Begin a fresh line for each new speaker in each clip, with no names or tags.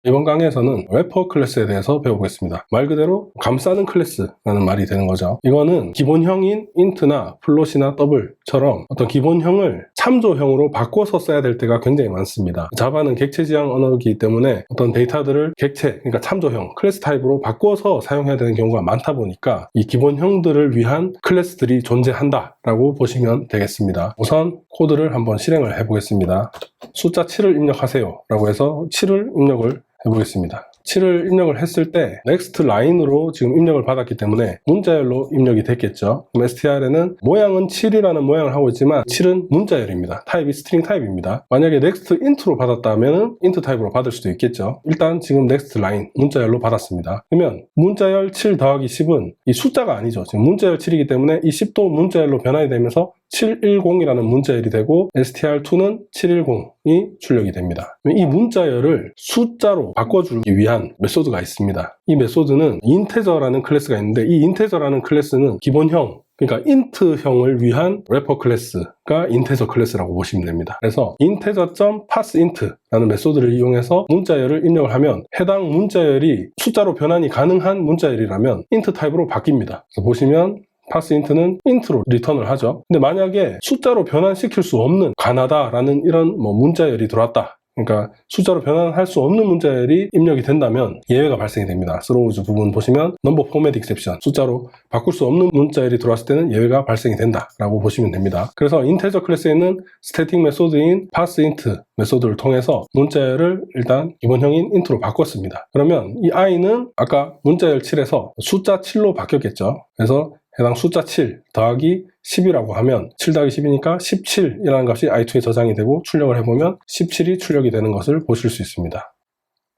이번 강의에서는 래퍼 클래스에 대해서 배워보겠습니다. 말 그대로 감싸는 클래스라는 말이 되는 거죠. 이거는 기본형인 int나 float이나 double처럼 어떤 기본형을 참조형으로 바꿔서 써야 될 때가 굉장히 많습니다. 자바는 객체 지향 언어이기 때문에 어떤 데이터들을 객체, 그러니까 참조형, 클래스 타입으로 바꿔서 사용해야 되는 경우가 많다 보니까 이 기본형들을 위한 클래스들이 존재한다라고 보시면 되겠습니다. 우선 코드를 한번 실행을 해보겠습니다. 숫자 7을 입력하세요 라고 해서 7을 입력을 해보겠습니다. 7을 입력을 했을 때 next line으로 지금 입력을 받았기 때문에 문자열로 입력이 됐겠죠. 그럼 str에는 모양은 7이라는 모양을 하고 있지만 7은 문자열입니다. 타입이 스트링 타입입니다. 만약에 next int로 받았다면 int 타입으로 받을 수도 있겠죠. 일단 지금 next line 문자열로 받았습니다. 그러면 문자열 7 더하기 10은 이 숫자가 아니죠. 지금 문자열 7이기 때문에 이 10도 문자열로 변환이 되면서 710이라는 문자열이 되고 str2는 710이 출력이 됩니다. 이 문자열을 숫자로 바꿔주기 위한 메소드가 있습니다. 이 메소드는 인테저라는 클래스가 있는데 이 인테저라는 클래스는 기본형, 그러니까 int형을 위한 래퍼 클래스가 인테저 클래스라고 보시면 됩니다. 그래서 integer.parseInt라는 메소드를 이용해서 문자열을 입력을 하면 해당 문자열이 숫자로 변환이 가능한 문자열이라면 int 타입으로 바뀝니다. 그래서 보시면 parseInt는 int로 리턴을 하죠. 근데 만약에 숫자로 변환시킬 수 없는 가나다라는 이런 문자열이 들어왔다. 그러니까 숫자로 변환할 수 없는 문자열이 입력이 된다면 예외가 발생이 됩니다. throws 부분 보시면 number format exception, 숫자로 바꿀 수 없는 문자열이 들어왔을 때는 예외가 발생이 된다라고 보시면 됩니다. 그래서 인테저 클래스에는 스태틱 메소드인 parseInt 메소드를 통해서 문자열을 일단 기본형인 int로 바꿨습니다. 그러면 이 i는 아까 문자열 7에서 숫자 7로 바뀌었겠죠. 그래서 해당 숫자 7 더하기 10이라고 하면 7 더하기 10이니까 17이라는 값이 i2에 저장이 되고 출력을 해보면 17이 출력이 되는 것을 보실 수 있습니다.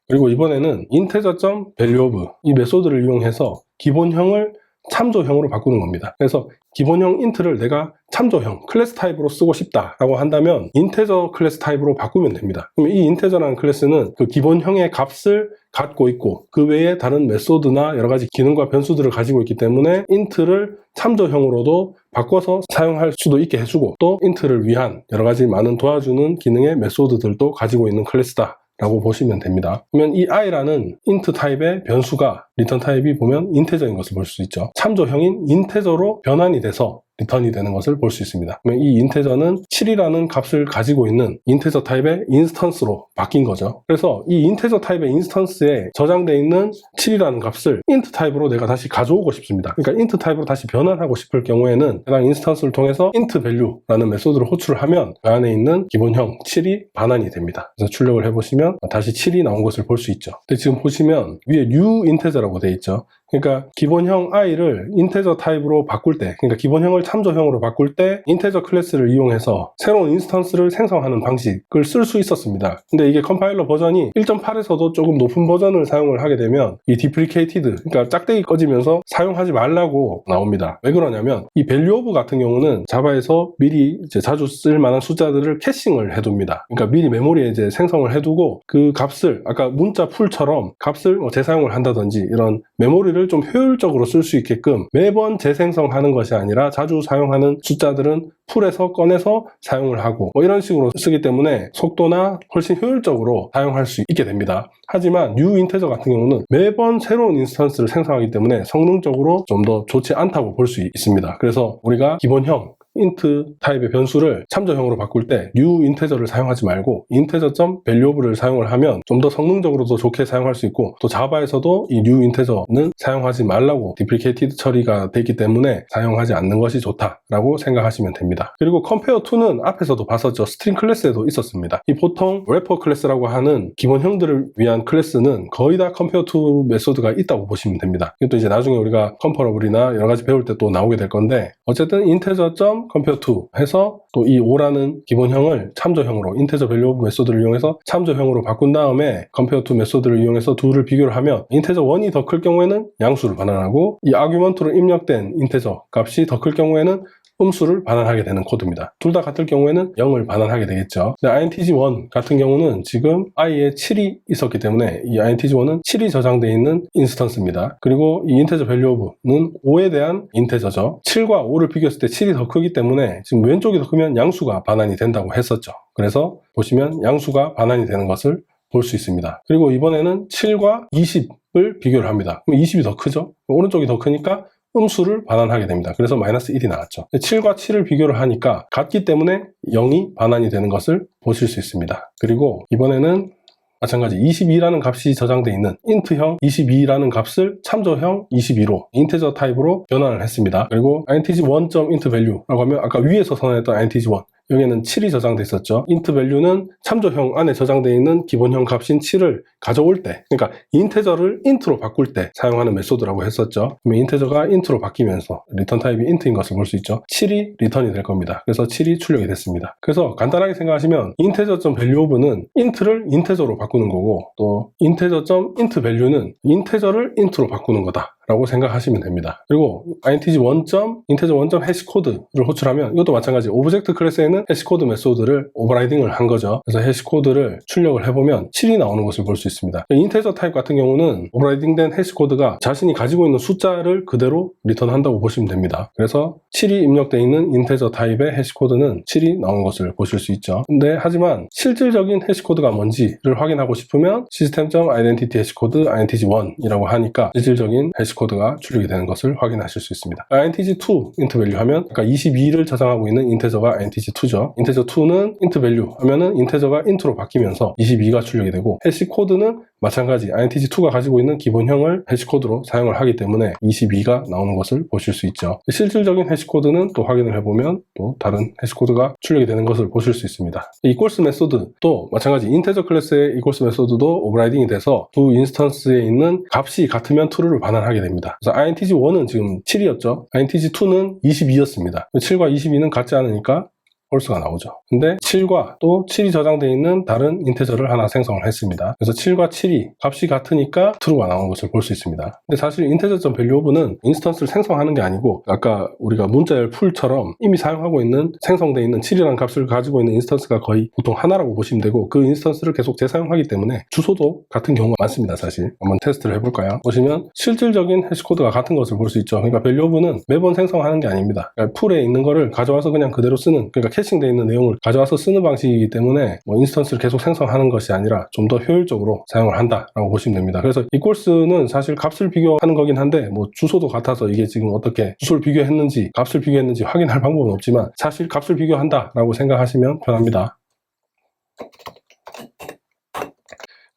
그리고 이번에는 integer.valueOf 이 메소드를 이용해서 기본형을 참조형으로 바꾸는 겁니다. 그래서 기본형 int를 내가 참조형, 클래스 타입으로 쓰고 싶다라고 한다면 인테저 클래스 타입으로 바꾸면 됩니다. 그럼 이 인테저라는 클래스는 그 기본형의 값을 갖고 있고 그 외에 다른 메소드나 여러 가지 기능과 변수들을 가지고 있기 때문에 int를 참조형으로도 바꿔서 사용할 수도 있게 해주고 또 int를 위한 여러 가지 많은 도와주는 기능의 메소드들도 가지고 있는 클래스다 라고 보시면 됩니다. 그러면 이 i라는 int 타입의 변수가 리턴 타입이 보면 인테저인 것을 볼 수 있죠. 참조형인 인테저로 변환이 돼서 리턴이 되는 것을 볼 수 있습니다. 그러면 이 인테저는 7이라는 값을 가지고 있는 인테저 타입의 인스턴스로 바뀐 거죠. 그래서 이 인테저 타입의 인스턴스에 저장되어 있는 7이라는 값을 int 타입으로 내가 다시 가져오고 싶습니다. 그러니까 int 타입으로 다시 변환하고 싶을 경우에는 해당 인스턴스를 통해서 int value라는 메소드를 호출을 하면 그 안에 있는 기본형 7이 반환이 됩니다. 그래서 출력을 해보시면 다시 7이 나온 것을 볼 수 있죠. 근데 지금 보시면 위에 new integer라고 되어 있죠. 그러니까 기본형 i를 인테저 타입으로 바꿀 때, 그러니까 기본형을 참조형으로 바꿀 때 인테저 클래스를 이용해서 새로운 인스턴스를 생성하는 방식을 쓸 수 있었습니다. 근데 이게 컴파일러 버전이 1.8에서도 조금 높은 버전을 사용을 하게 되면 이 deprecated, 그러니까 짝대기 꺼지면서 사용하지 말라고 나옵니다. 왜 그러냐면 이 valueOf 같은 경우는 자바에서 미리 이제 자주 쓸 만한 숫자들을 캐싱을 해둡니다. 그러니까 미리 메모리에 이제 생성을 해두고 그 값을 아까 문자 풀처럼 값을 재사용을 한다든지 이런 메모리를 좀 효율적으로 쓸 수 있게끔 매번 재생성하는 것이 아니라 자주 사용하는 숫자들은 풀에서 꺼내서 사용을 하고 이런 식으로 쓰기 때문에 속도나 훨씬 효율적으로 사용할 수 있게 됩니다. 하지만 new integer 같은 경우는 매번 새로운 인스턴스를 생성하기 때문에 성능적으로 좀 더 좋지 않다고 볼 수 있습니다. 그래서 우리가 기본형 int 타입의 변수를 참조형으로 바꿀 때 new integer를 사용하지 말고 integer.valueof를 사용을 하면 좀 더 성능적으로도 좋게 사용할 수 있고 또 자바에서도 이 new integer는 사용하지 말라고 deprecated 처리가 되기 때문에 사용하지 않는 것이 좋다라고 생각하시면 됩니다. 그리고 compare to는 앞에서도 봤었죠. 스트링 클래스에도 있었습니다. 이 보통 래퍼 클래스라고 하는 기본형들을 위한 클래스는 거의 다 compare to 메소드가 있다고 보시면 됩니다. 이것도 이제 나중에 우리가 comparable이나 여러 가지 배울 때 또 나오게 될 건데 어쨌든 integer.compare to 해서 또 이 5라는 기본형을 참조형으로 integer value of 메소드를 이용해서 참조형으로 바꾼 다음에 compare to 메소드를 이용해서 둘을 비교를 하면 integer 1이 더 클 경우에는 양수를 반환하고 이 argument로 입력된 integer 값이 더 클 경우에는 음수를 반환하게 되는 코드입니다. 둘 다 같을 경우에는 0을 반환하게 되겠죠. intg1 같은 경우는 지금 i에 7이 있었기 때문에 이 intg1은 7이 저장되어 있는 인스턴스입니다. 그리고 이 integer value of는 5에 대한 인테저죠. 7과 5를 비교했을 때 7이 더 크기 때문에 지금 왼쪽이 더 크면 양수가 반환이 된다고 했었죠. 그래서 보시면 양수가 반환이 되는 것을 볼 수 있습니다. 그리고 이번에는 7과 20을 비교를 합니다. 그럼 20이 더 크죠? 오른쪽이 더 크니까 음수를 반환하게 됩니다. 그래서 마이너스 1이 나왔죠. 7과 7을 비교를 하니까 같기 때문에 0이 반환이 되는 것을 보실 수 있습니다. 그리고 이번에는 마찬가지 22라는 값이 저장되어 있는 int형 22라는 값을 참조형 22로 인테저 타입으로 변환을 했습니다. 그리고 int1.intValue라고 하면 아까 위에서 선언했던 int1 여기에는 7이 저장되어 있었죠. int value는 참조형 안에 저장되어 있는 기본형 값인 7을 가져올 때, 그러니까 인테저를 int로 바꿀 때 사용하는 메소드라고 했었죠. 그러면 인테저가 int로 바뀌면서 리턴 타입이 int인 것을 볼 수 있죠. 7이 리턴이 될 겁니다. 그래서 7이 출력이 됐습니다. 그래서 간단하게 생각하시면 integer.valueof는 int를 인테저로 바꾸는 거고, 또 integer.intValue는 인테저를 int로 바꾸는 거다 라고 생각하시면 됩니다. 그리고 int1.integer1.hashcode를 호출하면 이것도 마찬가지 오브젝트 클래스에는 해시코드 메소드를 오버라이딩을 한 거죠. 그래서 해시코드를 출력을 해보면 7이 나오는 것을 볼 수 있습니다. 인테저 타입 같은 경우는 오버라이딩된 해시코드가 자신이 가지고 있는 숫자를 그대로 리턴한다고 보시면 됩니다. 그래서 7이 입력되어 있는 인테저 타입의 해시코드는 7이 나오는 것을 보실 수 있죠. 근데 하지만 실질적인 해시코드가 뭔지를 확인하고 싶으면 system.identity hashcode int1이라고 하니까 실질적인 해시코드가 출력이 되는 것을 확인하실 수 있습니다. int2 int value 하면 아까 22를 저장하고 있는 인테저가 int2죠. 인테저2는 int value 하면은 인테저가 int로 바뀌면서 22가 출력이 되고, 해시코드는 마찬가지 int2가 가지고 있는 기본형을 해시코드로 사용을 하기 때문에 22가 나오는 것을 보실 수 있죠. 실질적인 해시코드는 또 확인을 해보면 또 다른 해시코드가 출력이 되는 것을 보실 수 있습니다. equals 메소드도 마찬가지 인테저 클래스의 equals 메소드도 오버라이딩이 돼서 두 인스턴스에 있는 값이 같으면 true를 반환하게 됩니다. 그래서 int1은 지금 7이었죠. int2는 22였습니다. 7과 22는 같지 않으니까 홀수가 나오죠. 근데 7과 또 7이 저장되어 있는 다른 인테저를 하나 생성을 했습니다. 그래서 7과 7이 값이 같으니까 true가 나오는 것을 볼 수 있습니다. 근데 사실 integer.valueof는 인스턴스를 생성하는 게 아니고, 아까 우리가 문자열 풀처럼 이미 사용하고 있는 생성되어 있는 7이라는 값을 가지고 있는 인스턴스가 거의 보통 하나라고 보시면 되고, 그 인스턴스를 계속 재사용하기 때문에 주소도 같은 경우가 많습니다. 사실 한번 테스트를 해볼까요? 보시면 실질적인 해시코드가 같은 것을 볼 수 있죠. 그러니까 valueof는 매번 생성하는 게 아닙니다. 그러니까 풀에 있는 거를 가져와서 그냥 그대로 쓰는, 그러니까 캐싱되어 있는 내용을 가져와서 쓰는 방식이기 때문에 인스턴스를 계속 생성하는 것이 아니라 좀 더 효율적으로 사용을 한다라고 보시면 됩니다. 그래서 equals는 사실 값을 비교하는 거긴 한데, 주소도 같아서 이게 지금 어떻게 주소를 비교했는지 값을 비교했는지 확인할 방법은 없지만 사실 값을 비교한다라고 생각하시면 편합니다.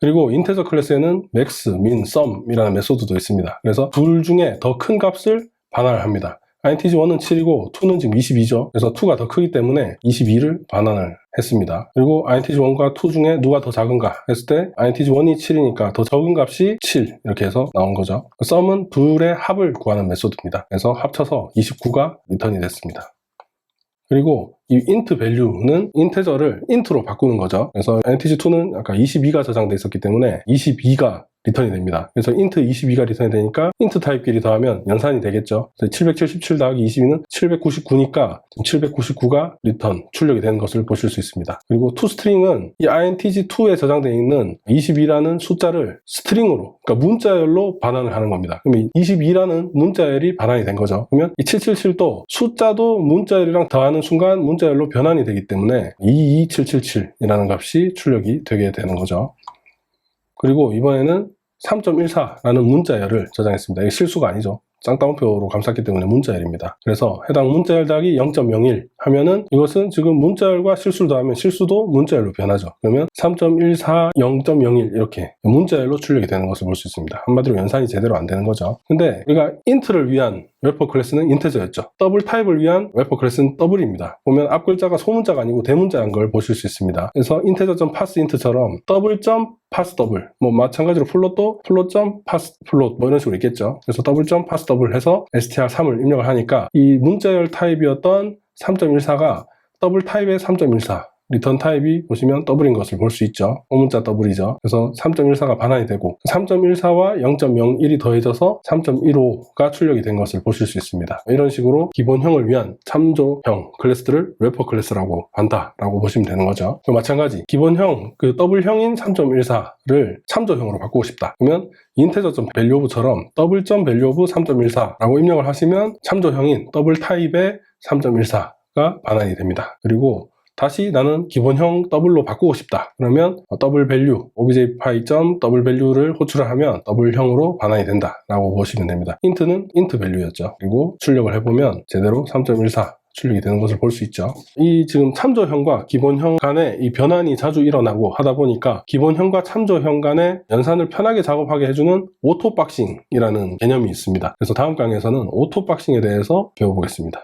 그리고 인테저 클래스에는 max, min, sum이라는 메소드도 있습니다. 그래서 둘 중에 더 큰 값을 반환을 합니다. int1은 7이고 2는 지금 22죠. 그래서 2가 더 크기 때문에 22를 반환을 했습니다. 그리고 int1과 2 중에 누가 더 작은가 했을 때 int1이 7이니까 더 적은 값이 7 이렇게 해서 나온 거죠. sum은 둘의 합을 구하는 메소드입니다. 그래서 합쳐서 29가 리턴이 됐습니다. 그리고 이 int value는 인테저를 int로 바꾸는 거죠. 그래서 int2는 아까 22가 저장되어 있었기 때문에 22가 리턴이 됩니다. 그래서 int 22가 리턴이 되니까 int 타입끼리 더하면 연산이 되겠죠. 777 더하기 22는 799니까 799가 리턴, 출력이 되는 것을 보실 수 있습니다. 그리고 toString은 이 int2에 저장되어 있는 22라는 숫자를 스트링으로, 그러니까 문자열로 반환을 하는 겁니다. 그러면 22라는 문자열이 반환이 된 거죠. 그러면 이 777도 숫자도 문자열이랑 더하는 순간 문자열로 변환이 되기 때문에 22777이라는 값이 출력이 되게 되는 거죠. 그리고 이번에는 3.14라는 문자열을 저장했습니다. 이게 실수가 아니죠. 쌍따옴표로 감쌌기 때문에 문자열입니다. 그래서 해당 문자열 더하기 0.01 하면은 이것은 지금 문자열과 실수를 더하면 실수도 문자열로 변하죠. 그러면 3.14, 0.01 이렇게 문자열로 출력이 되는 것을 볼 수 있습니다. 한마디로 연산이 제대로 안 되는 거죠. 근데 우리가 int를 위한 래퍼 클래스는 인테저였죠. 더블 타입을 위한 래퍼 클래스는 더블입니다. 보면 앞 글자가 소문자가 아니고 대문자인 걸 보실 수 있습니다. 그래서 integer.parseInt처럼 더블.parseDouble, 마찬가지로 플롯도 플롯.parseFloat 이런 식으로 있겠죠. 그래서 더블.parseDouble 해서 str3을 입력을 하니까 이 문자열 타입이었던 3.14가 더블 타입의 3.14, 리턴 타입이 보시면 더블인 것을 볼 수 있죠. 오문자 더블이죠. 그래서 3.14가 반환이 되고 3.14와 0.01이 더해져서 3.15가 출력이 된 것을 보실 수 있습니다. 이런 식으로 기본형을 위한 참조형 클래스들을 래퍼 클래스라고 한다라고 보시면 되는 거죠. 마찬가지 기본형, 더블형인 3.14를 참조형으로 바꾸고 싶다. 그러면 integer.valueof처럼 double.valueof 3.14라고 입력을 하시면 참조형인 더블 타입의 3.14가 반환이 됩니다. 그리고 다시 나는 기본형 더블로 바꾸고 싶다. 그러면 더블 밸류, objpy.더블 밸류를 호출을 하면 더블형으로 반환이 된다라고 보시면 됩니다. int는 int 밸류였죠. 그리고 출력을 해보면 제대로 3.14 출력이 되는 것을 볼 수 있죠. 이 지금 참조형과 기본형 간에 이 변환이 자주 일어나고 하다 보니까 기본형과 참조형 간의 연산을 편하게 작업하게 해주는 오토박싱이라는 개념이 있습니다. 그래서 다음 강의에서는 오토박싱에 대해서 배워보겠습니다.